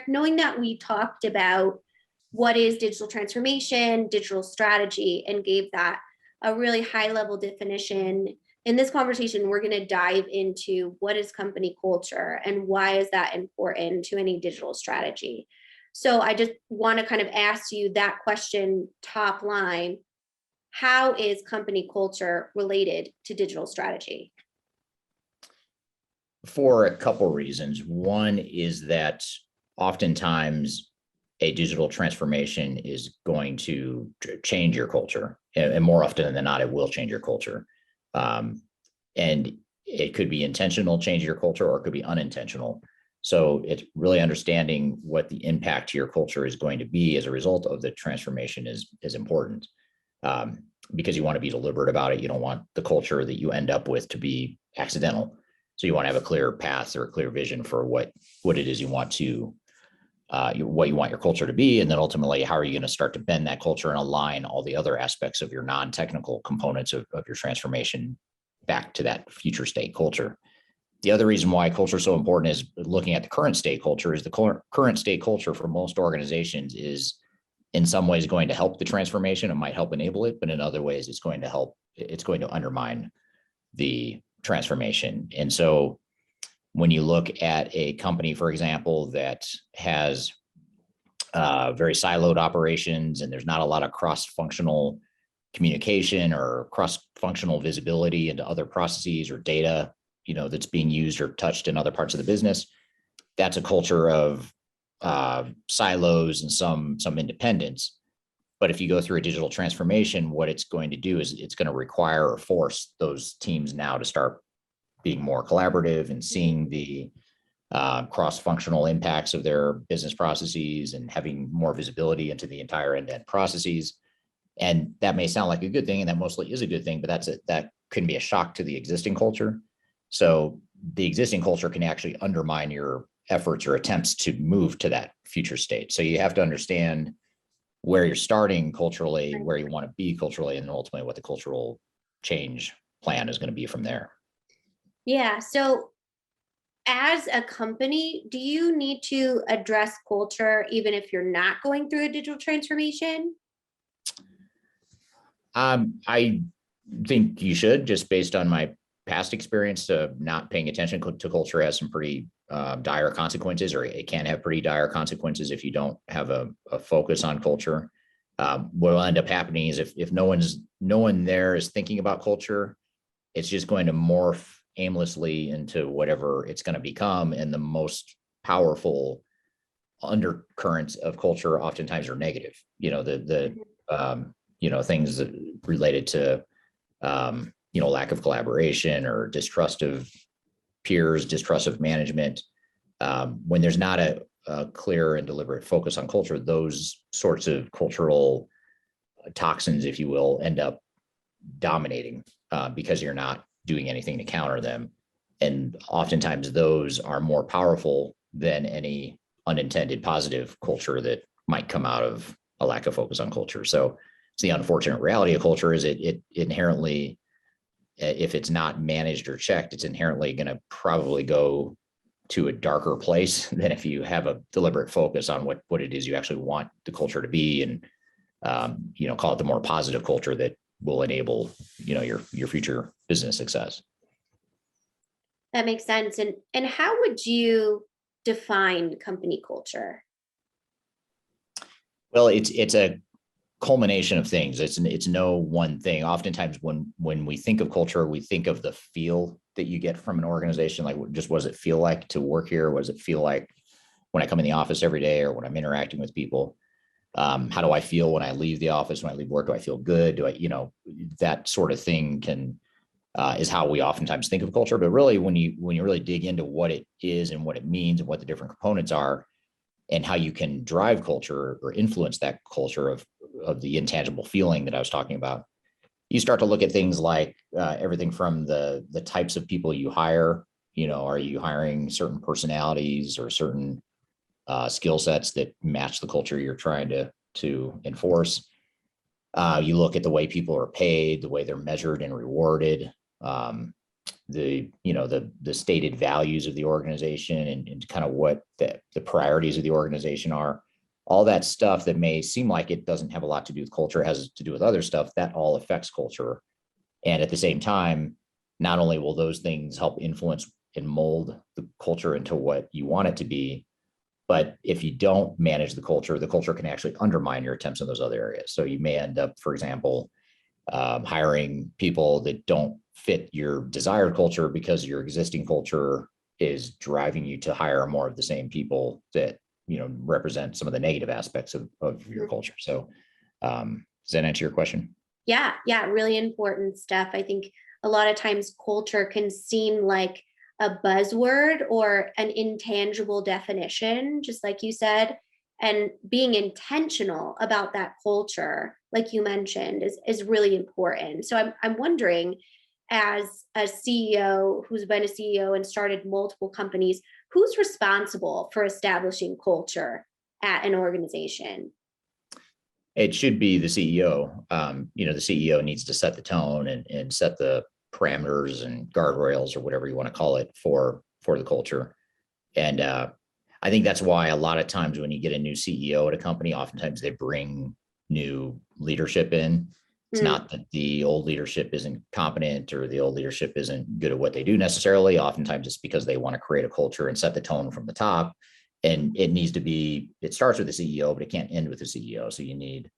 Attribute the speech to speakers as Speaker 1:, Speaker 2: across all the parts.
Speaker 1: knowing that we talked about what is digital transformation, digital strategy, and gave that a really high level definition, in this conversation, we're going to dive into what is company culture and why is that important to any digital strategy. So I just want to kind of ask you that question top line. How is company culture related to digital strategy?
Speaker 2: For a couple reasons. One is that oftentimes a digital transformation is going to change your culture, and more often than not, it will change your culture. And it could be intentional change your culture, or it could be unintentional. So it's really understanding what the impact to your culture is going to be as a result of the transformation is important, because you want to be deliberate about it. You don't want the culture that you end up with to be accidental. So you want to have a clear path or a clear vision for what it is you want to, what you want your culture to be. And then ultimately, how are you going to start to bend that culture and align all the other aspects of your non-technical components of your transformation back to that future state culture. The other reason why culture is so important is looking at the current state culture. Is the current state culture for most organizations is in some ways going to help the transformation. It might help enable it, but in other ways, it's going to undermine the transformation. And so when you look at a company, for example, that has very siloed operations and there's not a lot of cross-functional communication or cross-functional visibility into other processes or data, that's being used or touched in other parts of the business, that's a culture of silos and some independence. But if you go through a digital transformation, what it's going to do is it's going to require or force those teams now to start being more collaborative and seeing the cross-functional impacts of their business processes and having more visibility into the entire end-to-end processes. And that may sound like a good thing, and that mostly is a good thing, but that can be a shock to the existing culture. So the existing culture can actually undermine your efforts or attempts to move to that future state. So you have to understand where you're starting culturally, where you want to be culturally, and then ultimately what the cultural change plan is going to be from there.
Speaker 1: Yeah. So as a company, do you need to address culture even if you're not going through a digital transformation?
Speaker 2: I think you should, just based on my past experience of not paying attention to culture has some pretty dire consequences, or it can have pretty dire consequences if you don't have a focus on culture. What will end up happening is if no one there is thinking about culture, it's just going to morph aimlessly into whatever it's going to become. And the most powerful undercurrents of culture oftentimes are negative. Things that related to lack of collaboration or distrust of peers, distrust of management. When there's not a clear and deliberate focus on culture, those sorts of cultural toxins, if you will, end up dominating because you're not doing anything to counter them. And oftentimes those are more powerful than any unintended positive culture that might come out of a lack of focus on culture. So it's the unfortunate reality of culture is it inherently, if it's not managed or checked, it's inherently going to probably go to a darker place than if you have a deliberate focus on what it is you actually want the culture to be, and call it the more positive culture that will enable your future business success.
Speaker 1: That makes sense. And how would you define company culture?
Speaker 2: Well, it's a culmination of things. It's no one thing. Oftentimes when we think of culture, we think of the feel that you get from an organization. Like, just what does it feel like to work here? What does it feel like when I come in the office every day or when I'm interacting with people? How do I feel when I leave the office? When I leave work, do I feel good? Do I, that sort of thing is how we oftentimes think of culture. But really, when you really dig into what it is and what it means and what the different components are, and how you can drive culture or influence that culture of the intangible feeling that I was talking about, you start to look at things like everything from the types of people you hire. Are you hiring certain personalities or certain skill sets that match the culture you're trying to enforce? You look at the way people are paid, the way they're measured and rewarded, the stated values of the organization and kind of what the priorities of the organization are. All that stuff that may seem like it doesn't have a lot to do with culture, has to do with other stuff, that all affects culture. And at the same time, not only will those things help influence and mold the culture into what you want it to be, but if you don't manage the culture can actually undermine your attempts in those other areas. So you may end up, for example, hiring people that don't fit your desired culture because your existing culture is driving you to hire more of the same people that represent some of the negative aspects of your culture. So does that answer your question?
Speaker 1: Yeah, really important stuff. I think a lot of times culture can seem like a buzzword or an intangible definition, just like you said, and being intentional about that culture, like you mentioned, is really important. So I'm wondering, as a CEO who's been a CEO and started multiple companies, who's responsible for establishing culture at an organization?
Speaker 2: It should be the CEO. The CEO needs to set the tone and set the parameters and guardrails or whatever you want to call it for the culture. And I think that's why a lot of times when you get a new CEO at a company, oftentimes they bring new leadership in. It's not that the old leadership isn't competent or the old leadership isn't good at what they do necessarily. Oftentimes it's because they want to create a culture and set the tone from the top. And it starts with the CEO, but it can't end with the CEO. So you need,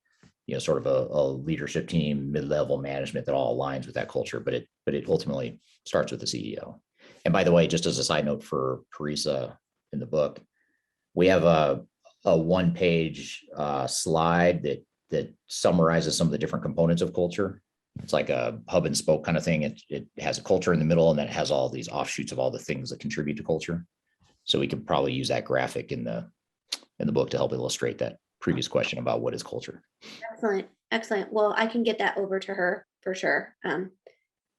Speaker 2: sort of a leadership team, mid-level management that all aligns with that culture, but it ultimately starts with the CEO. And by the way, just as a side note for Parisa in the book, we have a one-page slide that summarizes some of the different components of culture. It's like a hub and spoke kind of thing. It has a culture in the middle, and then it has all these offshoots of all the things that contribute to culture. So we could probably use that graphic in the book to help illustrate that previous question about what is culture.
Speaker 1: Excellent. Well, I can get that over to her for sure.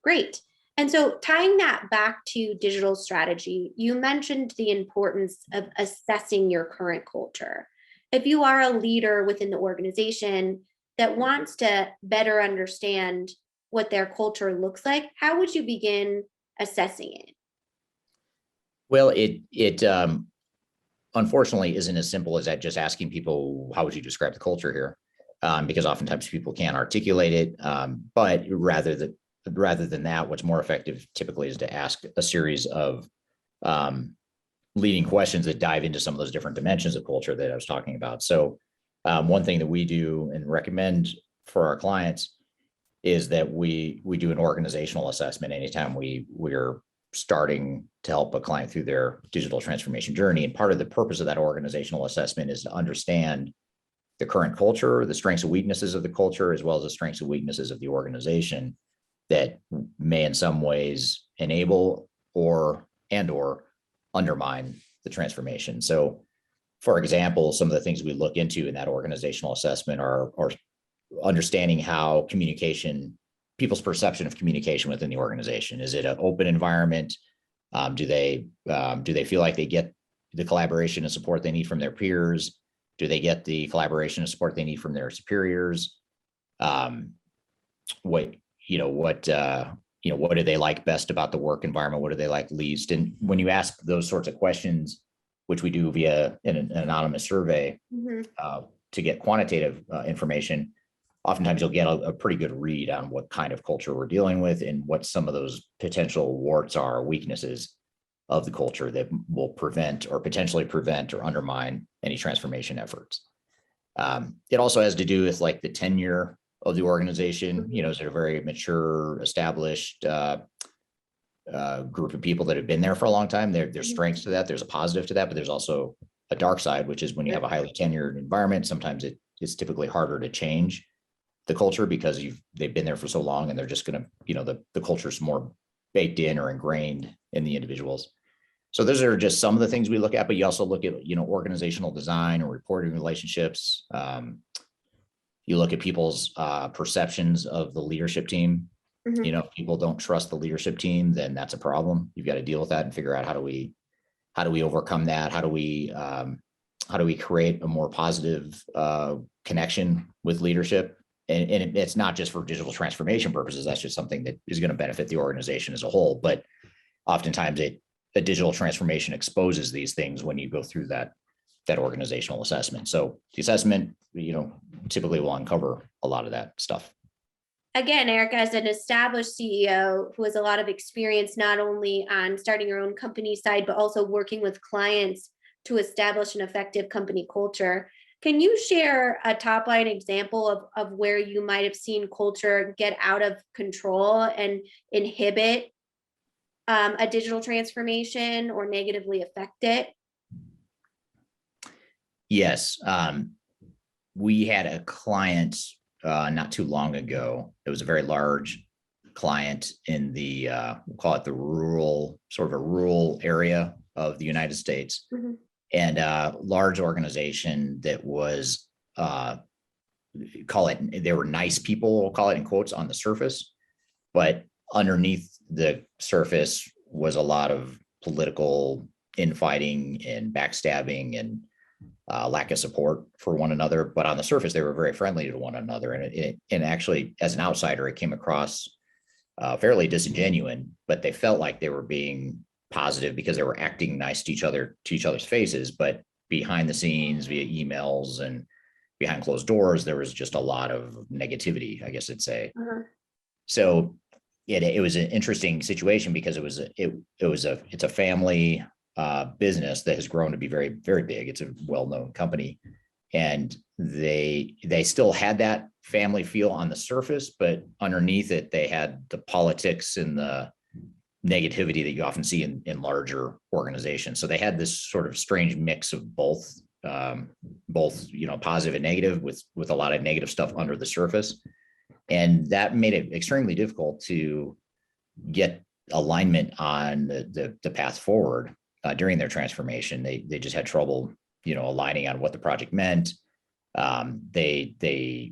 Speaker 1: Great. And so tying that back to digital strategy, you mentioned the importance of assessing your current culture. If you are a leader within the organization that wants to better understand what their culture looks like, how would you begin assessing it?
Speaker 2: Well, it unfortunately isn't as simple as that, just asking people, how would you describe the culture here? Because oftentimes people can't articulate it. But rather than that, what's more effective typically is to ask a series of leading questions that dive into some of those different dimensions of culture that I was talking about. So one thing that we do and recommend for our clients is that we do an organizational assessment anytime we're starting to help a client through their digital transformation journey. And part of the purpose of that organizational assessment is to understand the current culture, the strengths and weaknesses of the culture, as well as the strengths and weaknesses of the organization that may in some ways enable or undermine the transformation. So for example, some of the things we look into in that organizational assessment are understanding how people's perception of communication within the organization. Is it an open environment? Do they feel like they get the collaboration and support they need from their peers? Do they get the collaboration and support they need from their superiors? What do they like best about the work environment? What do they like least? And when you ask those sorts of questions, which we do via an anonymous survey to get quantitative information, oftentimes you'll get a pretty good read on what kind of culture we're dealing with and what some of those potential warts are, weaknesses of the culture that will prevent or potentially prevent or undermine any transformation efforts. It also has to do with like the tenure of the organization. Is it a very mature, established group of people that have been there for a long time? There's strengths to that. There's a positive to that, but there's also a dark side, which is when you have a highly tenured environment, sometimes it's typically harder to change the culture because they've been there for so long and they're just going to, the culture's more baked in or ingrained in the individuals. So those are just some of the things we look at, but you also look at, organizational design or reporting relationships. You look at people's perceptions of the leadership team. If people don't trust the leadership team, then that's a problem. You've got to deal with that and figure out how do we overcome that? How do we create a more positive connection with leadership? And it's not just for digital transformation purposes. That's just something that is going to benefit the organization as a whole. But oftentimes a digital transformation exposes these things when you go through that organizational assessment. So the assessment, typically will uncover a lot of that stuff.
Speaker 1: Again, Erica, as an established CEO who has a lot of experience, not only on starting your own company side, but also working with clients to establish an effective company culture, can you share a top line example of where you might have seen culture get out of control and inhibit a digital transformation or negatively affect it?
Speaker 2: Yes. We had a client not too long ago. It was a very large client in the, we'll call it the rural, sort of a rural area of the United States. Mm-hmm. And a large organization that was, they were nice people, we'll call it in quotes, on the surface, but underneath the surface was a lot of political infighting and backstabbing and lack of support for one another. But on the surface, they were very friendly to one another. And actually, as an outsider, it came across fairly disingenuous, but they felt like they were being positive because they were acting nice to each other's faces. But behind the scenes, via emails and behind closed doors, there was just a lot of negativity, I guess I'd say. Uh-huh. So it was an interesting situation because it's a family business that has grown to be very, very big. It's a well-known company, and they still had that family feel on the surface, but underneath it, they had the politics and the negativity that you often see in larger organizations. So they had this sort of strange mix of both, positive and negative, with a lot of negative stuff under the surface, and that made it extremely difficult to get alignment on the path forward. During their transformation, they just had trouble, aligning on what the project meant. They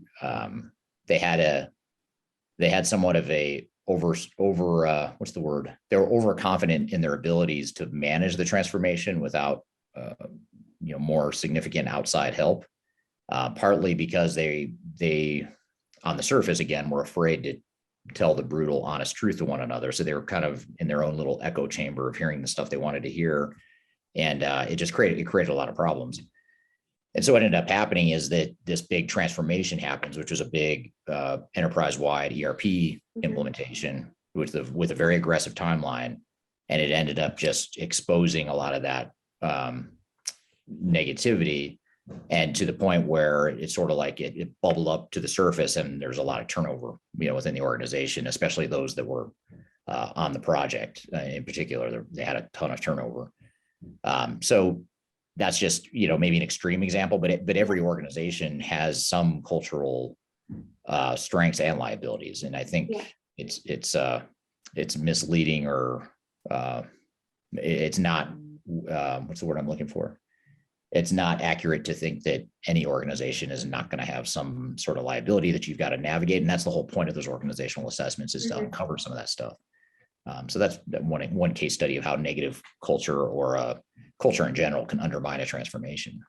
Speaker 2: had somewhat of a what's the word? They were overconfident in their abilities to manage the transformation without more significant outside help. Partly because they on the surface, again, were afraid to tell the brutal, honest truth to one another. So they were kind of in their own little echo chamber of hearing the stuff they wanted to hear. And it created a lot of problems. And so what ended up happening is that this big transformation happens, which was a big enterprise-wide ERP implementation with a very aggressive timeline. And it ended up just exposing a lot of that negativity, and to the point where it's sort of like it bubbled up to the surface, and there's a lot of turnover, within the organization, especially those that were on the project in particular. They had a ton of turnover. So that's just, maybe an extreme example, but every organization has some cultural strengths and liabilities. And I think it's misleading, or it's not, what's the word I'm looking for? It's not accurate to think that any organization is not going to have some sort of liability that you've got to navigate. And that's the whole point of those organizational assessments, is to uncover some of that stuff. So that's one case study of how negative culture, or culture in general, can undermine a transformation.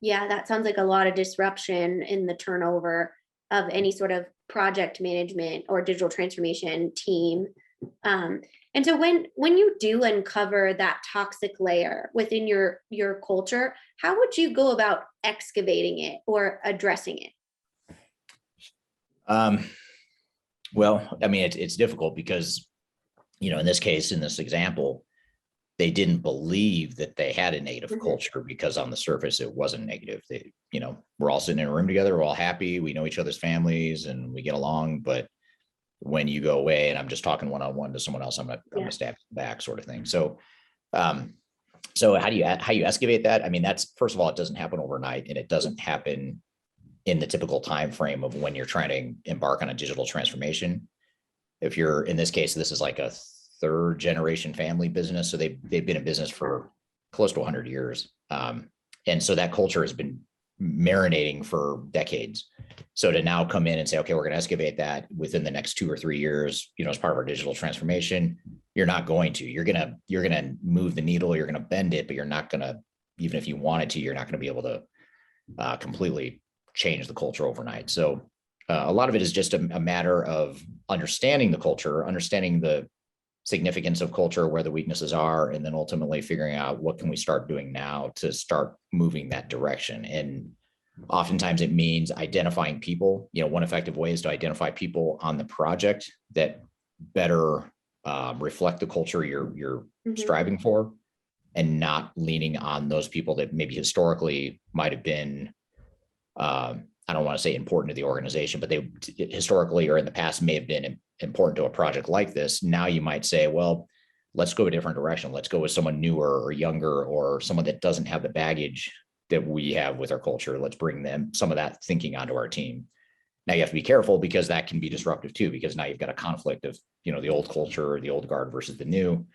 Speaker 1: Yeah, that sounds like a lot of disruption in the turnover of any sort of project management or digital transformation team. And so when you do uncover that toxic layer within your culture, how would you go about excavating it or addressing it?
Speaker 2: Well, I mean, it's difficult because, in this case, in this example, they didn't believe that they had a negative culture, because on the surface, it wasn't negative. We're all sitting in a room together, we're all happy, we know each other's families, and we get along. But when you go away and I'm just talking one-on-one to someone else, I'm gonna stab you back, sort of thing. So, so how you excavate that? I mean, that's, first of all, it doesn't happen overnight, and it doesn't happen in the typical time frame of when you're trying to embark on a digital transformation. If you're, in this case, this is like a third generation family business, so they've been in business for close to 100 years, and so that culture has been marinating for decades. So to now come in and say, okay, we're going to excavate that within the next 2 or 3 years, as part of our digital transformation, you're not going to. You're gonna move the needle, you're gonna bend it, but you're not gonna, even if you wanted to, you're not gonna be able to completely change the culture overnight. So a lot of it is just a matter of understanding the culture, understanding the significance of culture, where the weaknesses are, and then ultimately figuring out what can we start doing now to start moving that direction. And oftentimes it means identifying people. One effective way is to identify people on the project that better reflect the culture you're striving for, and not leaning on those people that maybe historically might have been, I don't want to say important to the organization, but they historically or in the past may have been important to a project like this. Now you might say, well, let's go a different direction. Let's go with someone newer or younger, or someone that doesn't have the baggage that we have with our culture. Let's bring them some of that thinking onto our team. Now you have to be careful, because that can be disruptive too, because now you've got a conflict of, the old culture or the old guard versus the new.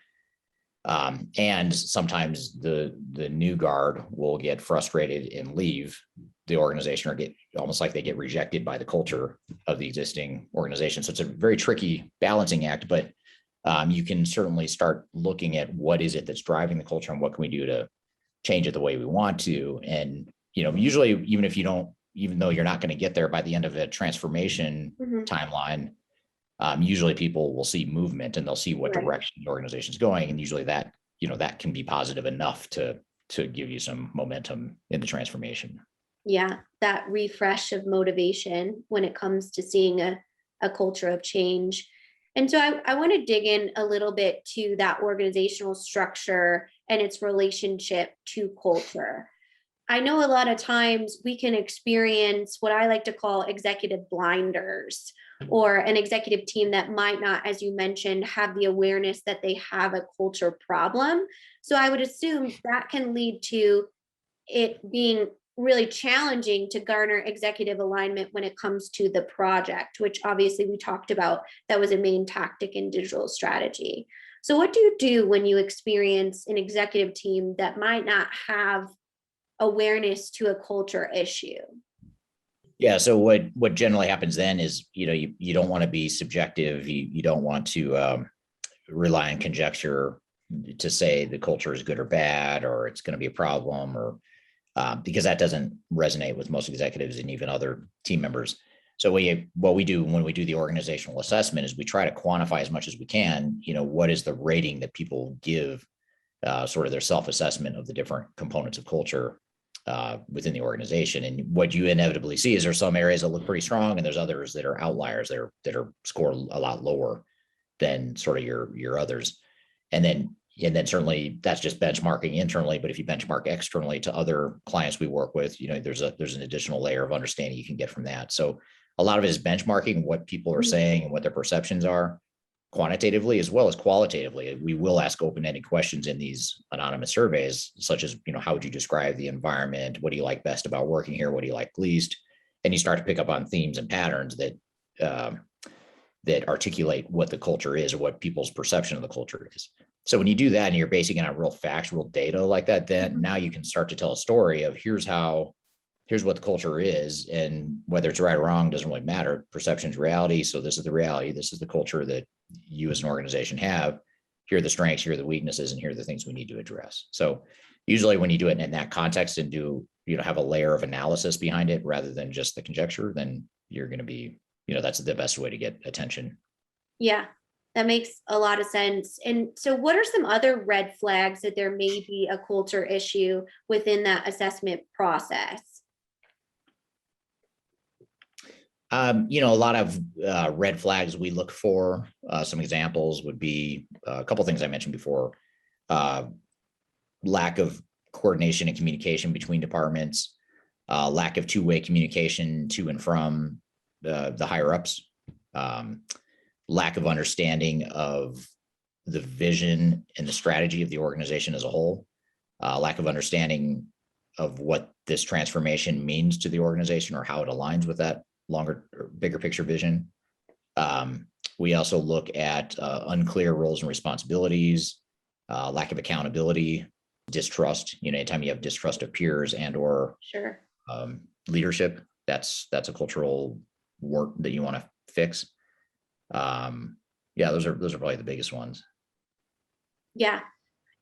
Speaker 2: And sometimes the new guard will get frustrated and leave the organization, or get almost like they get rejected by the culture of the existing organization. So it's a very tricky balancing act, but you can certainly start looking at what is it that's driving the culture and what can we do to change it the way we want to. And, usually even though you're not going to get there by the end of a transformation timeline, usually people will see movement and they'll see what direction the organization is going. And usually that can be positive enough to give you some momentum in the transformation.
Speaker 1: Yeah, that refresh of motivation when it comes to seeing a culture of change. And so I want to dig in a little bit to that organizational structure and its relationship to culture. I know a lot of times we can experience what I like to call executive blinders, or an executive team that might not, as you mentioned, have the awareness that they have a culture problem. So I would assume that can lead to it being really challenging to garner executive alignment when it comes to the project, which obviously we talked about, that was a main tactic in digital strategy. So what do you do when you experience an executive team that might not have awareness to a culture issue?
Speaker 2: Yeah. So what generally happens then is, you don't want to be subjective. You don't want to rely on conjecture to say the culture is good or bad, or it's going to be a problem, or because that doesn't resonate with most executives and even other team members. So what we do when we do the organizational assessment is we try to quantify as much as we can, what is the rating that people give, sort of their self-assessment of the different components of culture within the organization. And what you inevitably see is there's some areas that look pretty strong, and there's others that are outliers that are scored a lot lower than sort of your others. And then certainly that's just benchmarking internally. But if you benchmark externally to other clients we work with, there's an additional layer of understanding you can get from that. So a lot of it is benchmarking what people are saying and what their perceptions are, quantitatively as well as qualitatively. We will ask open-ended questions in these anonymous surveys, such as, how would you describe the environment? What do you like best about working here? What do you like least? And you start to pick up on themes and patterns that articulate what the culture is, or what people's perception of the culture is. So when you do that and you're basing it on real facts, real data like that, then now you can start to tell a story of here's what the culture is, and whether it's right or wrong doesn't really matter. Perception is reality. So this is the reality. This is the culture that you as an organization have. Here are the strengths, here are the weaknesses, and here are the things we need to address. So usually when you do it in that context and do, have a layer of analysis behind it rather than just the conjecture, then you're going to be, that's the best way to get attention.
Speaker 1: Yeah, that makes a lot of sense. And so what are some other red flags that there may be a culture issue within that assessment process?
Speaker 2: A lot of red flags we look for. Some examples would be a couple of things I mentioned before. Lack of coordination and communication between departments, lack of two-way communication to and from the higher ups, lack of understanding of the vision and the strategy of the organization as a whole, lack of understanding of what this transformation means to the organization or how it aligns with that longer or bigger picture vision. We also look at unclear roles and responsibilities, lack of accountability, distrust. Anytime you have distrust of peers and or leadership, that's a cultural work that you want to fix. Those are probably the biggest ones.
Speaker 1: Yeah.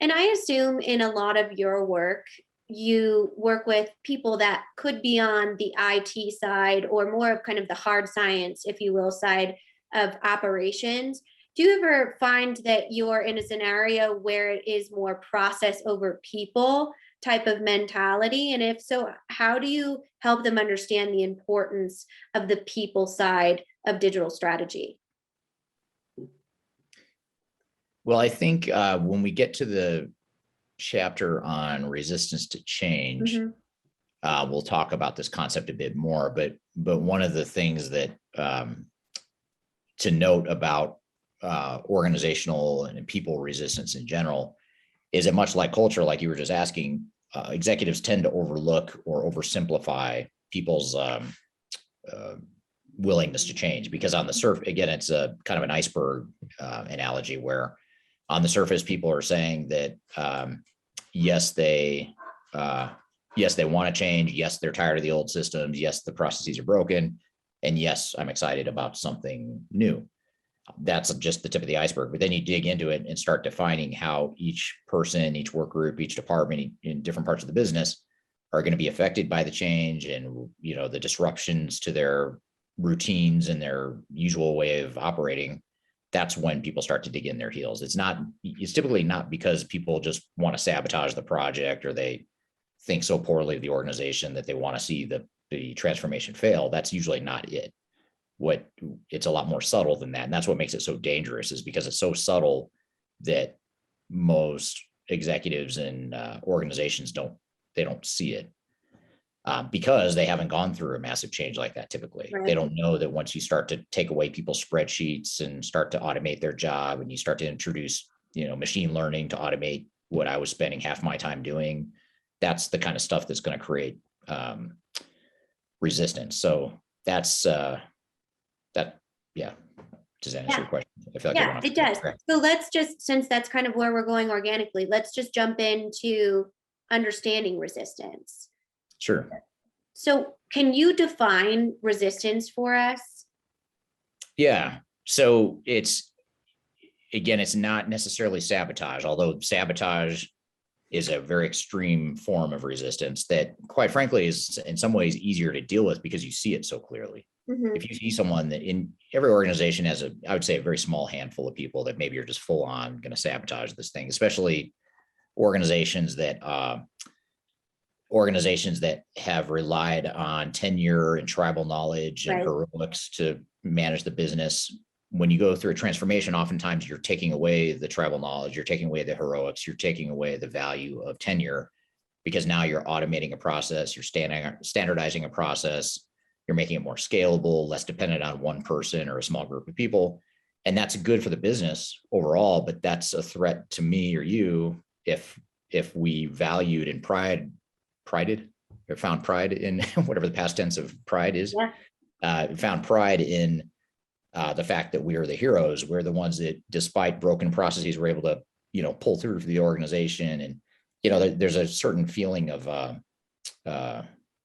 Speaker 1: And I assume in a lot of your work, you work with people that could be on the IT side or more of kind of the hard science, if you will, side of operations. Do you ever find that you're in a scenario where it is more process over people type of mentality? And if so, how do you help them understand the importance of the people side of digital strategy?
Speaker 2: Well, I think when we get to the chapter on resistance to change,
Speaker 1: Mhm.
Speaker 2: we'll talk about this concept a bit more. But one of the things that to note about organizational and people resistance in general is that, much like culture, like you were just asking, executives tend to overlook or oversimplify people's willingness to change, because on the surface, again, it's a kind of an iceberg analogy, where on the surface people are saying that yes, they want to change, yes, they're tired of the old systems, yes, the processes are broken, and yes, I'm excited about something new. That's just the tip of the iceberg. But then you dig into it and start defining how each person, each work group, each department in different parts of the business are going to be affected by the change, and the disruptions to their routines and their usual way of operating. That's when people start to dig in their heels. It's typically not because people just want to sabotage the project, or they think so poorly of the organization that they want to see the transformation fail. That's usually not it. It's a lot more subtle than that. And that's what makes it so dangerous, is because it's so subtle that most executives and organizations don't see it, because they haven't gone through a massive change like that. Typically,
Speaker 1: Right.
Speaker 2: they don't know that once you start to take away people's spreadsheets and start to automate their job, and you start to introduce, machine learning to automate what I was spending half my time doing, that's the kind of stuff that's going to create resistance. So that's that. Yeah. Does that answer your question? I feel like I
Speaker 1: Yeah,
Speaker 2: went off
Speaker 1: it does.
Speaker 2: track.
Speaker 1: So let's just, since that's kind of where we're going organically, let's just jump into understanding resistance.
Speaker 2: Sure.
Speaker 1: So can you define resistance for us?
Speaker 2: Yeah. So it's not necessarily sabotage, although sabotage is a very extreme form of resistance that, quite frankly, is in some ways easier to deal with because you see it so clearly.
Speaker 1: Mhm.
Speaker 2: If you see someone that, in every organization has I would say, a very small handful of people that maybe are just full on going to sabotage this thing, especially organizations that have relied on tenure and tribal knowledge and
Speaker 1: Right.
Speaker 2: heroics to manage the business. When you go through a transformation, oftentimes you're taking away the tribal knowledge, you're taking away the heroics, you're taking away the value of tenure, because now you're automating a process, you're standardizing a process, you're making it more scalable, less dependent on one person or a small group of people. And that's good for the business overall, but that's a threat to me or you if we valued and prided or found pride in whatever the past tense of pride is, found pride in the fact that we are the heroes. We're the ones that, despite broken processes, we're able to, pull through for the organization. And, there's a certain feeling of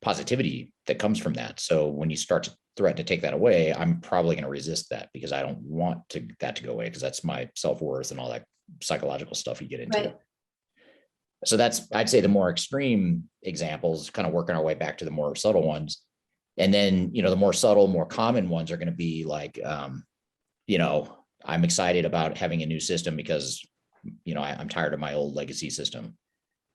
Speaker 2: positivity that comes from that. So when you start to threaten to take that away, I'm probably going to resist that, because I don't want that to go away, because that's my self-worth and all that psychological stuff you get into.
Speaker 1: Right.
Speaker 2: So that's, I'd say, the more extreme examples, kind of working our way back to the more subtle ones. And then, the more subtle, more common ones are going to be like, I'm excited about having a new system because, I'm tired of my old legacy system.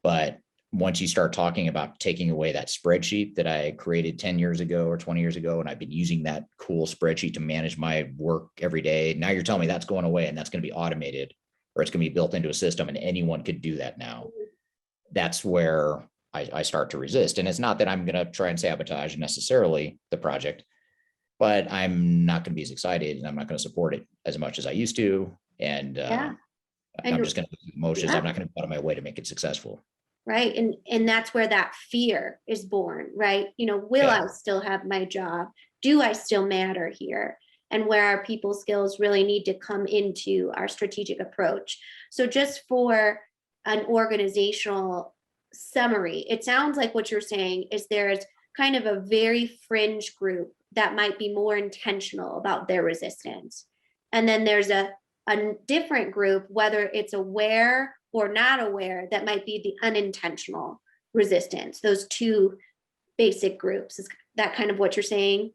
Speaker 2: But once you start talking about taking away that spreadsheet that I created 10 years ago or 20 years ago, and I've been using that cool spreadsheet to manage my work every day, now you're telling me that's going away and that's going to be automated, or it's going to be built into a system and anyone could do that now. That's where I start to resist. And it's not that I'm going to try and sabotage necessarily the project, but I'm not going to be as excited, and I'm not going to support it as much as I used to. And I'm just going to do emotions. I'm not going to go out of my way to make it successful.
Speaker 1: Right. And that's where that fear is born, right? Will I still have my job? Do I still matter here? And where our people skills really need to come into our strategic approach. So just for an organizational summary, it sounds like what you're saying is there's kind of a very fringe group that might be more intentional about their resistance. And then there's a different group, whether it's aware or not aware, that might be the unintentional resistance. Those two basic groups. Is that kind of what you're saying?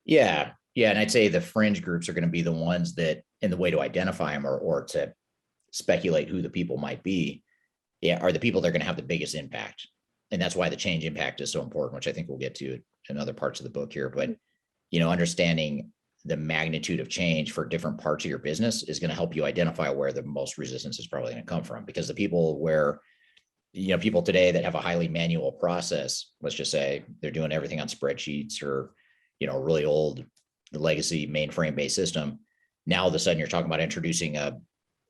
Speaker 2: Yeah. Yeah, and I'd say the fringe groups are going to be the ones that, and the way to identify them or to speculate who the people might be, yeah, are the people that are going to have the biggest impact. And that's why the change impact is so important, which I think we'll get to in other parts of the book here. But, understanding the magnitude of change for different parts of your business is going to help you identify where the most resistance is probably going to come from. Because the people where, people today that have a highly manual process, let's just say they're doing everything on spreadsheets or, really old legacy mainframe based system. Now, all of a sudden you're talking about introducing a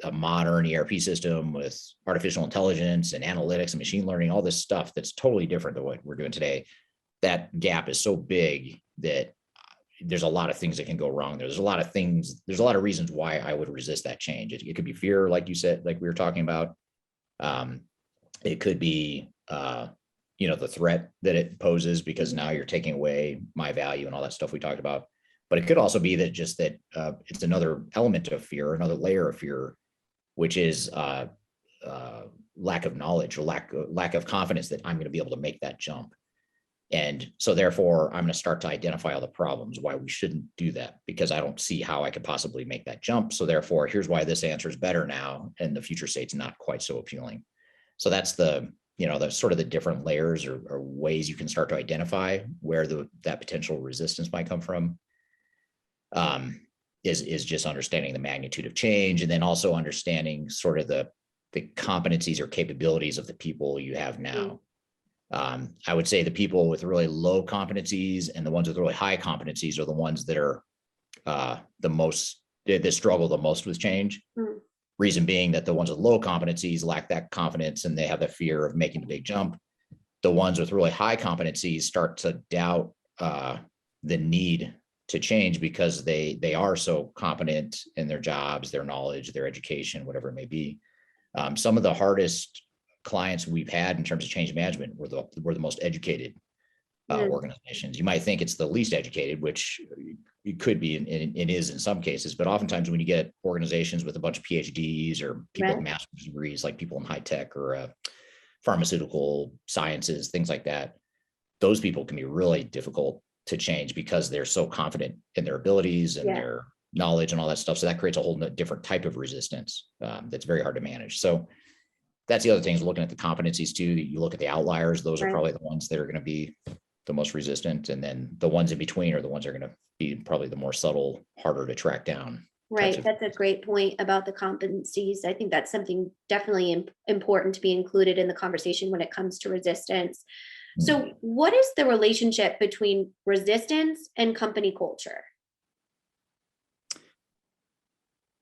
Speaker 2: modern ERP system with artificial intelligence and analytics and machine learning, all this stuff that's totally different than what we're doing today. That gap is so big that there's a lot of things that can go wrong. There's a lot of reasons why I would resist that change. It could be fear, like you said, like we were talking about. It could be, the threat that it poses, because now you're taking away my value and all that stuff we talked about. But it could also be that it's another element of fear, another layer of fear, which is lack of knowledge or lack of confidence that I'm going to be able to make that jump. And so therefore, I'm going to start to identify all the problems why we shouldn't do that, because I don't see how I could possibly make that jump. So therefore, here's why this answer is better now, and the future state's not quite so appealing. So that's the sort of the different layers or ways you can start to identify where that potential resistance might come from. Is just understanding the magnitude of change, and then also understanding sort of the competencies or capabilities of the people you have now. I would say the people with really low competencies and the ones with really high competencies are the ones that are that struggle the most with change. Reason being that the ones with low competencies lack that confidence and they have the fear of making the big jump. The ones with really high competencies start to doubt the need to change because they are so competent in their jobs, their knowledge, their education, whatever it may be. Some of the hardest clients we've had in terms of change management were the most educated organizations. You might think it's the least educated, which it could be, and it is in some cases, but oftentimes when you get organizations with a bunch of PhDs or people with master's degrees, like people in high tech or pharmaceutical sciences, things like that, those people can be really difficult to change because they're so confident in their abilities and their knowledge and all that stuff. So that creates a whole different type of resistance that's very hard to manage. So that's the other thing, is looking at the competencies too. You look at the outliers; those are probably the ones that are going to be the most resistant, and then the ones in between are the ones that are going to be probably the more subtle, harder to track down.
Speaker 1: Right. That's a great point about the competencies. I think that's something definitely important to be included in the conversation when it comes to resistance. So what is the relationship between resistance and company culture?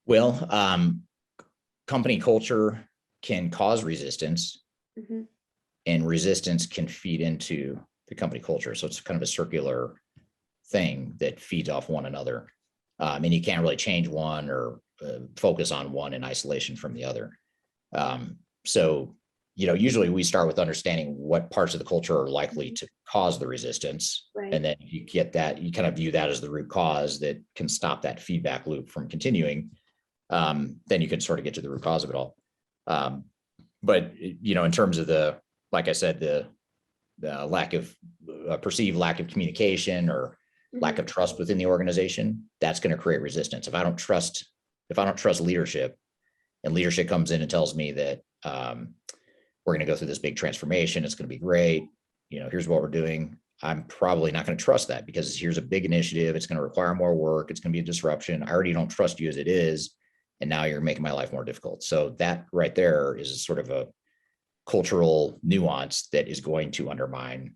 Speaker 2: Well, company culture can cause resistance, and resistance can feed into the company culture. So it's kind of a circular thing that feeds off one another. And you can't really change one or focus on one in isolation from the other. So, usually we start with understanding what parts of the culture are likely to cause the resistance. And then you get that, you kind of view that as the root cause that can stop that feedback loop from continuing. Then you can sort of get to the root cause of it all. But, in terms of like I said, the lack of perceived lack of communication or lack of trust within the organization, that's going to create resistance. If I don't trust leadership, and leadership comes in and tells me that we're going to go through this big transformation, it's going to be great, here's what we're doing, I'm probably not going to trust that, because here's a big initiative, it's going to require more work, it's going to be a disruption, I already don't trust you as it is, and now you're making my life more difficult. So that right there is sort of a cultural nuance that is going to undermine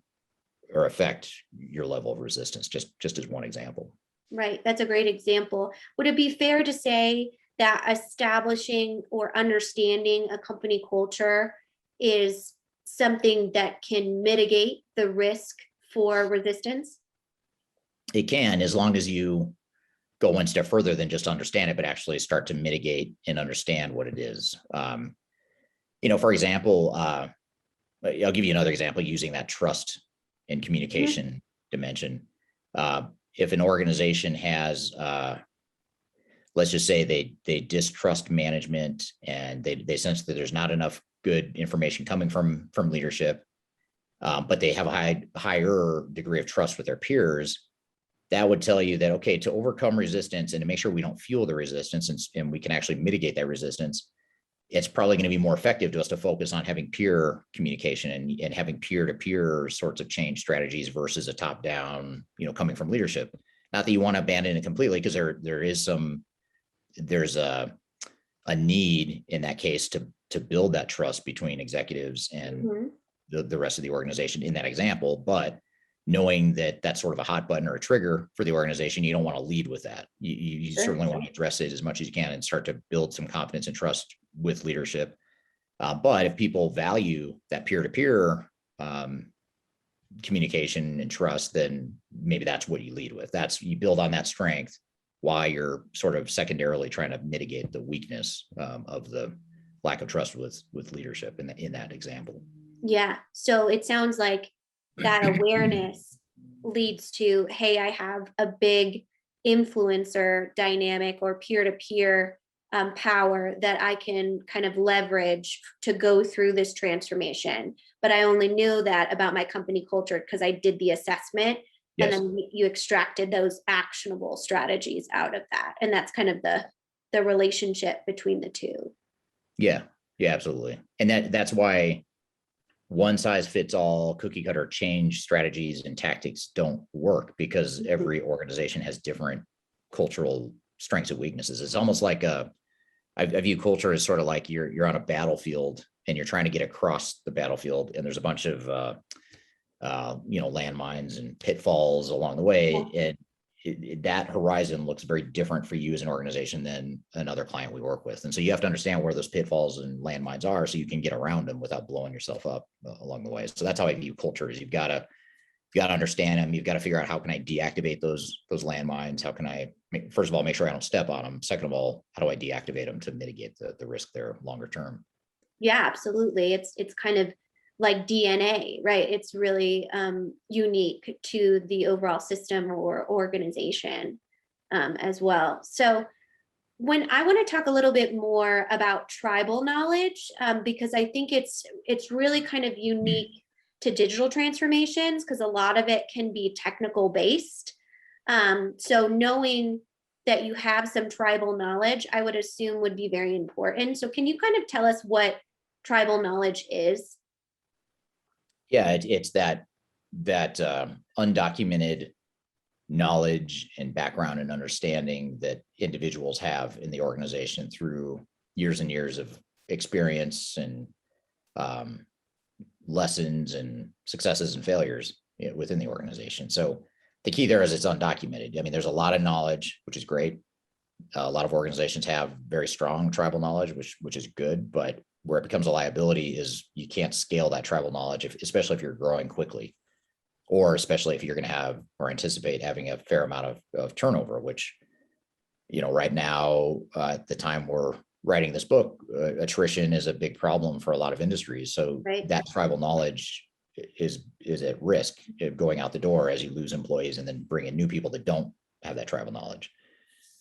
Speaker 2: or affect your level of resistance, just as one example.
Speaker 1: Right. That's a great example. Would it be fair to say that establishing or understanding a company culture is something that can mitigate the risk for resistance?
Speaker 2: It can, as long as you go one step further than just understand it, but actually start to mitigate and understand what it is. For example, I'll give you another example using that trust and communication dimension. If an organization has, let's just say they distrust management and they sense that there's not enough good information coming from leadership, but they have a higher degree of trust with their peers, that would tell you that, okay, to overcome resistance and to make sure we don't fuel the resistance and we can actually mitigate that resistance, it's probably going to be more effective to us to focus on having peer communication and having peer-to-peer sorts of change strategies versus a top-down, coming from leadership. Not that you want to abandon it completely, because there's a need in that case to build that trust between executives and the rest of the organization in that example. But knowing that that's sort of a hot button or a trigger for the organization, you don't want to lead with that. You certainly want to address it as much as you can and start to build some confidence and trust with leadership. But if people value that peer-to-peer communication and trust, then maybe that's what you lead with. You build on that strength while you're sort of secondarily trying to mitigate the weakness of the lack of trust with leadership in that example.
Speaker 1: Yeah. So it sounds like that awareness leads to, hey, I have a big influencer dynamic or peer-to-peer power that I can kind of leverage to go through this transformation. But I only knew that about my company culture because I did the assessment. Yes. And then you extracted those actionable strategies out of that. And that's kind of the relationship between the two.
Speaker 2: Yeah, absolutely. And that's why one size fits all cookie cutter change strategies and tactics don't work, because every organization has different cultural strengths and weaknesses. It's almost like I view culture as sort of like you're on a battlefield and you're trying to get across the battlefield, and there's a bunch of landmines and pitfalls along the way. And that horizon looks very different for you as an organization than another client we work with. And so you have to understand where those pitfalls and landmines are so you can get around them without blowing yourself up along the way. So that's how I view culture: is you've got to understand them. You've got to figure out, how can I deactivate those landmines? How can I, first of all, make sure I don't step on them? Second of all, how do I deactivate them to mitigate the risk there longer term?
Speaker 1: Yeah, absolutely. It's kind of like DNA, right? It's really unique to the overall system or organization as well. So when I want to talk a little bit more about tribal knowledge, because I think it's really kind of unique to digital transformations, because a lot of it can be technical based. So knowing that you have some tribal knowledge, I would assume would be very important. So can you kind of tell us what tribal knowledge is?
Speaker 2: Yeah, it's that undocumented knowledge and background and understanding that individuals have in the organization through years and years of experience and lessons and successes and failures within the organization. So the key there is it's undocumented. I mean, there's a lot of knowledge, which is great. A lot of organizations have very strong tribal knowledge, which is good, but where it becomes a liability is you can't scale that tribal knowledge, especially if you're growing quickly, or especially if you're going to have or anticipate having a fair amount of turnover, which, right now, at the time we're writing this book, attrition is a big problem for a lot of industries. So that tribal knowledge is at risk of going out the door as you lose employees and then bring in new people that don't have that tribal knowledge.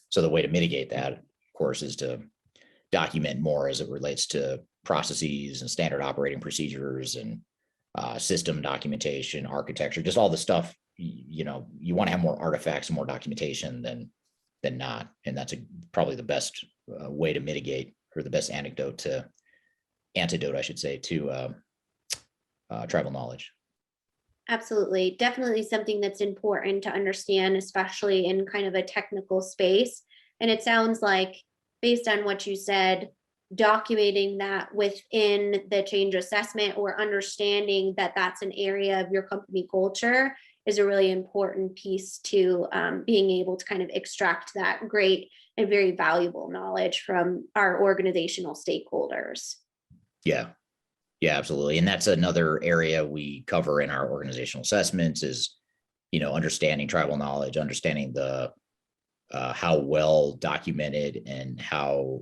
Speaker 2: So the way to mitigate that, of course, is to document more as it relates to processes and standard operating procedures and system documentation, architecture, just all the stuff. You want to have more artifacts and more documentation than not. And that's probably the best way to mitigate, or the best antidote, I should say, to tribal knowledge.
Speaker 1: Absolutely. Definitely something that's important to understand, especially in kind of a technical space. And it sounds like, based on what you said, documenting that within the change assessment, or understanding that that's an area of your company culture, is a really important piece to being able to kind of extract that great and very valuable knowledge from our organizational stakeholders.
Speaker 2: Yeah, absolutely. And that's another area we cover in our organizational assessments is, understanding tribal knowledge, understanding the how well documented and how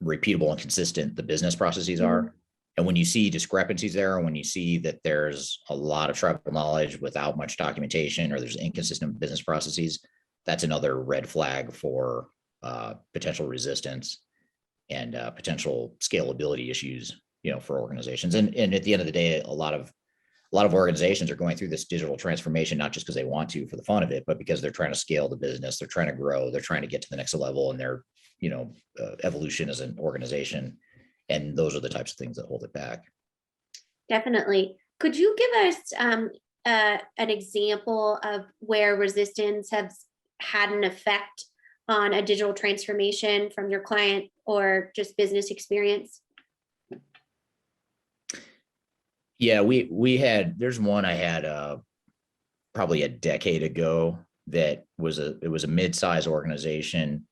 Speaker 2: repeatable and consistent the business processes are. And when you see discrepancies there, and when you see that there's a lot of tribal knowledge without much documentation, or there's inconsistent business processes, that's another red flag for potential resistance and potential scalability issues, for organizations. And at the end of the day, a lot of a lot of organizations are going through this digital transformation, not just because they want to for the fun of it, but because they're trying to scale the business, they're trying to grow, they're trying to get to the next level in their, evolution as an organization. And those are the types of things that hold it back.
Speaker 1: Definitely. Could you give us an example of where resistance has had an effect on a digital transformation from your client or just business experience?
Speaker 2: Yeah, there's one I had probably a decade ago that it was a mid-sized organization.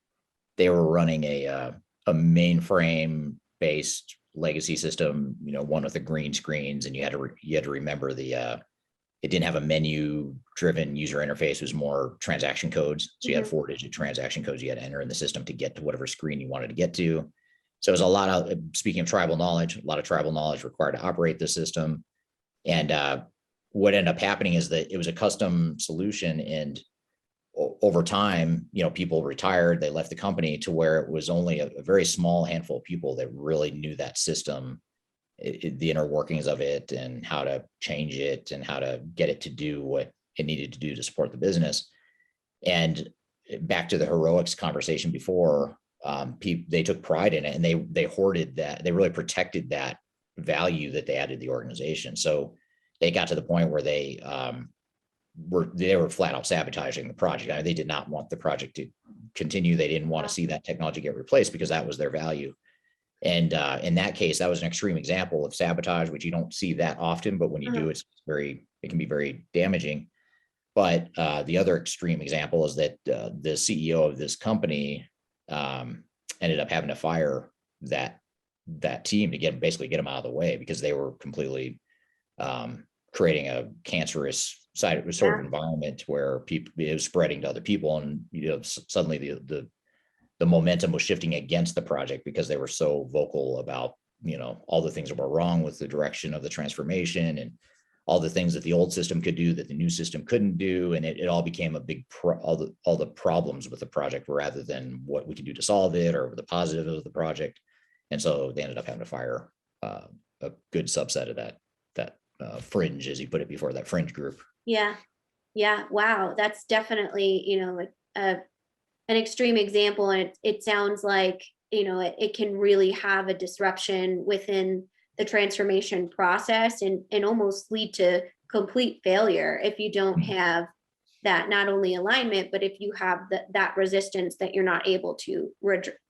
Speaker 2: They were running a mainframe based legacy system, one with the green screens, and you had to remember it didn't have a menu driven user interface. It was more transaction codes. So you had 4-digit transaction codes you had to enter in the system to get to whatever screen you wanted to get to. So it was a lot of, speaking of tribal knowledge, a lot of tribal knowledge required to operate the system. And what ended up happening is that it was a custom solution, and over time, people retired, they left the company, to where it was only a very small handful of people that really knew that system, the inner workings of it, and how to change it and how to get it to do what it needed to do to support the business. And back to the heroics conversation before, they took pride in it, and they hoarded that. They really protected that value that they added to the organization. So they got to the point where they were flat out sabotaging the project. I mean, they did not want the project to continue. They didn't want to see that technology get replaced because that was their value. And in that case, that was an extreme example of sabotage, which you don't see that often, but when you do, it can be very damaging. But the other extreme example is that the CEO of this company ended up having to fire that team to basically get them out of the way, because they were completely creating a cancerous sort of environment where it was spreading to other people, and suddenly the momentum was shifting against the project because they were so vocal about all the things that were wrong with the direction of the transformation, and all the things that the old system could do that the new system couldn't do, and it all became a big all the problems with the project rather than what we could do to solve it or the positives of the project. And so they ended up having to fire a good subset of that fringe, as you put it before, that fringe group.
Speaker 1: Yeah. Wow. That's definitely, an extreme example. And it sounds like, it can really have a disruption within the transformation process and almost lead to complete failure if you don't have that, not only alignment, but if you have that resistance that you're not able to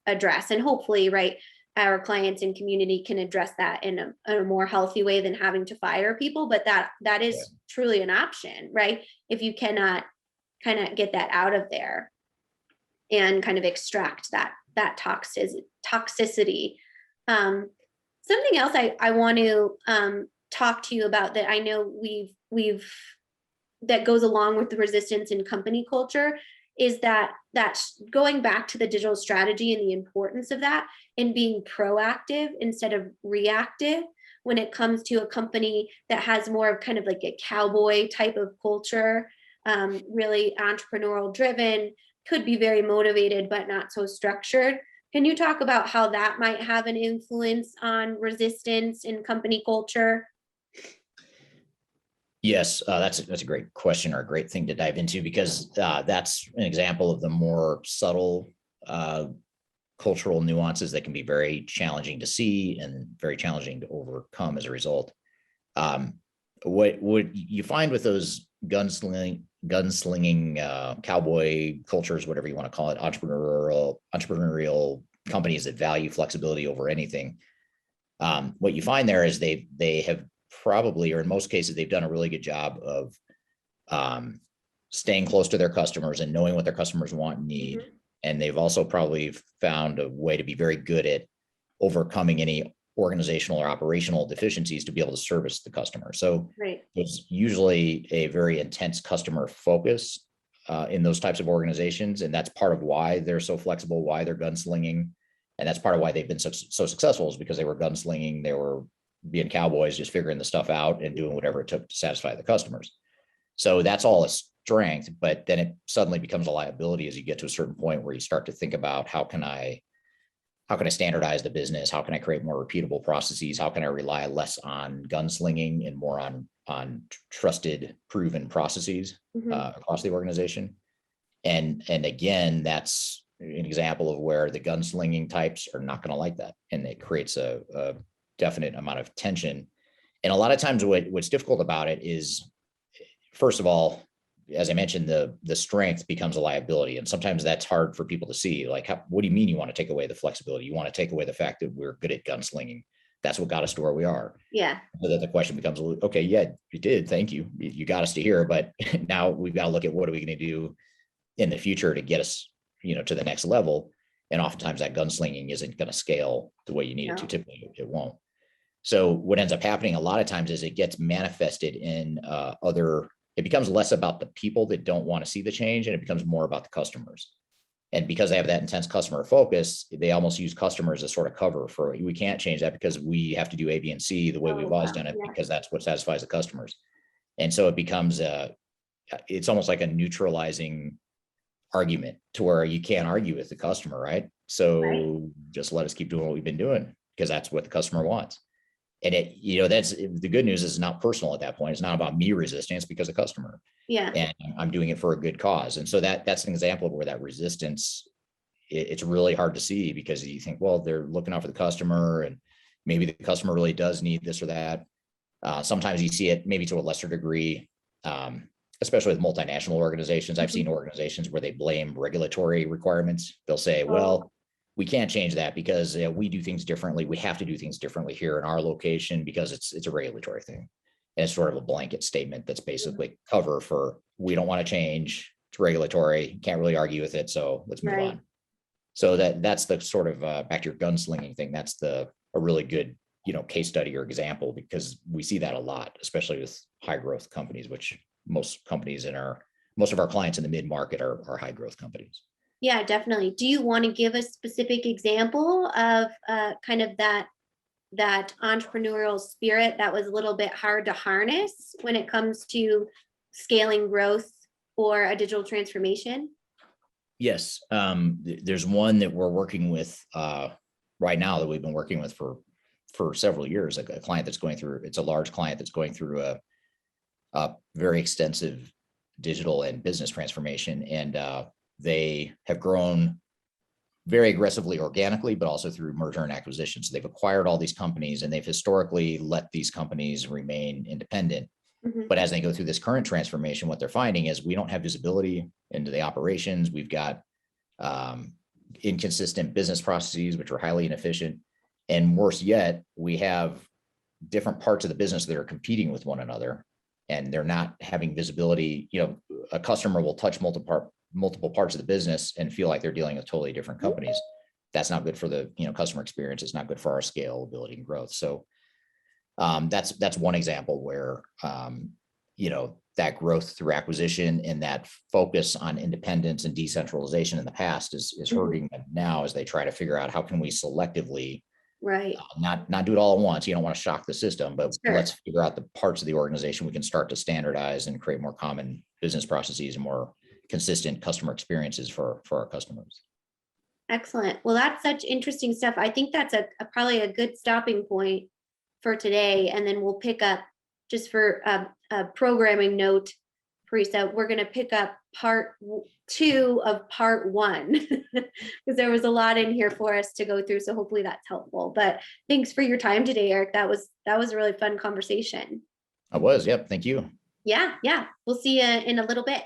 Speaker 1: address. And hopefully, right, our clients and community can address that in a more healthy way than having to fire people. But that is truly an option, right? If you cannot kind of get that out of there and kind of extract that toxicity. Something else I want to talk to you about that I know we've that goes along with the resistance in company culture is that going back to the digital strategy and the importance of that, and being proactive instead of reactive when it comes to a company that has more of kind of like a cowboy type of culture, really entrepreneurial driven, could be very motivated, but not so structured. Can you talk about how that might have an influence on resistance in company culture?
Speaker 2: Yes, that's a great question, or a great thing to dive into, because that's an example of the more subtle cultural nuances that can be very challenging to see and very challenging to overcome as a result. What you find with those gunslinging cowboy cultures, whatever you want to call it, entrepreneurial companies that value flexibility over anything, what you find there is they have probably, or in most cases, they've done a really good job of staying close to their customers and knowing what their customers want and need. And they've also probably found a way to be very good at overcoming any organizational or operational deficiencies to be able to service the customer. So there's usually a very intense customer focus in those types of organizations. And that's part of why they're so flexible, why they're gunslinging. And that's part of why they've been so successful, is because they were gunslinging, they were being cowboys, just figuring the stuff out and doing whatever it took to satisfy the customers. So that's all a strength, but then it suddenly becomes a liability as you get to a certain point where you start to think about how can I standardize the business? How can I create more repeatable processes? How can I rely less on gunslinging and more on trusted, proven processes across the organization. And again, that's an example of where the gunslinging types are not going to like that, and it creates a definite amount of tension. And a lot of times, what's difficult about it is, first of all, as I mentioned, the strength becomes a liability, and sometimes that's hard for people to see. Like, what do you mean you want to take away the flexibility? You want to take away the fact that we're good at gunslinging? That's what got us to where we are.
Speaker 1: Yeah.
Speaker 2: So that the question becomes, okay, yeah, you did, thank you, you got us to here, but now we've got to look at what are we going to do in the future to get us, to the next level. And oftentimes that gunslinging isn't going to scale the way you need it to. Typically, it won't. So what ends up happening a lot of times is it gets manifested in it becomes less about the people that don't want to see the change, and it becomes more about the customers. And because they have that intense customer focus, they almost use customers as sort of cover for, we can't change that because we have to do A, B, and C the way we've always done it, because that's what satisfies the customers. And so it becomes it's almost like a neutralizing argument to where you can't argue with the customer, right? So just let us keep doing what we've been doing because that's what the customer wants. And that's the good news is it's not personal at that point. It's not about me resisting, it's because of the customer.
Speaker 1: Yeah.
Speaker 2: And I'm doing it for a good cause. And so that's an example of where that resistance, it's really hard to see, because you think, well, they're looking out for the customer, and maybe the customer really does need this or that. Sometimes you see it maybe to a lesser degree, especially with multinational organizations. I've seen organizations where they blame regulatory requirements. They'll say, well, we can't change that because we do things differently. We have to do things differently here in our location because it's a regulatory thing. And it's sort of a blanket statement that's basically cover for, we don't want to change. It's regulatory. Can't really argue with it. So let's move on. So that's the sort of back to your gunslinging thing. That's a really good, case study or example, because we see that a lot, especially with high growth companies, which most of our clients in the mid-market are high growth companies.
Speaker 1: Yeah, definitely. Do you want to give a specific example of kind of that entrepreneurial spirit that was a little bit hard to harness when it comes to scaling growth or a digital transformation?
Speaker 2: Yes. There's one that we're working with right now that we've been working with for several years, like a client that's going through, it's a large client that's going through a very extensive digital and business transformation. And they have grown very aggressively organically, but also through merger and acquisition. So they've acquired all these companies, and they've historically let these companies remain independent. But as they go through this current transformation, what they're finding is we don't have visibility into the operations. We've got inconsistent business processes, which are highly inefficient. And worse yet, we have different parts of the business that are competing with one another, and they're not having visibility. A customer will touch multiple parts of the business and feel like they're dealing with totally different companies. That's not good for the customer experience. It's not good for our scalability and growth. So that's one example where that growth through acquisition and that focus on independence and decentralization in the past is hurting them now as they try to figure out how can we selectively not do it all at once. You don't want to shock the system, but let's figure out the parts of the organization we can start to standardize and create more common business processes and more consistent customer experiences for our customers.
Speaker 1: Excellent. Well, that's such interesting stuff. I think that's probably a good stopping point for today. And then we'll pick up, just for a programming note, Parisa, we're going to pick up part 2 of part 1 because there was a lot in here for us to go through. So hopefully that's helpful. But thanks for your time today, Eric. That was a really fun conversation.
Speaker 2: I was. Yep. Thank you.
Speaker 1: Yeah. We'll see you in a little bit.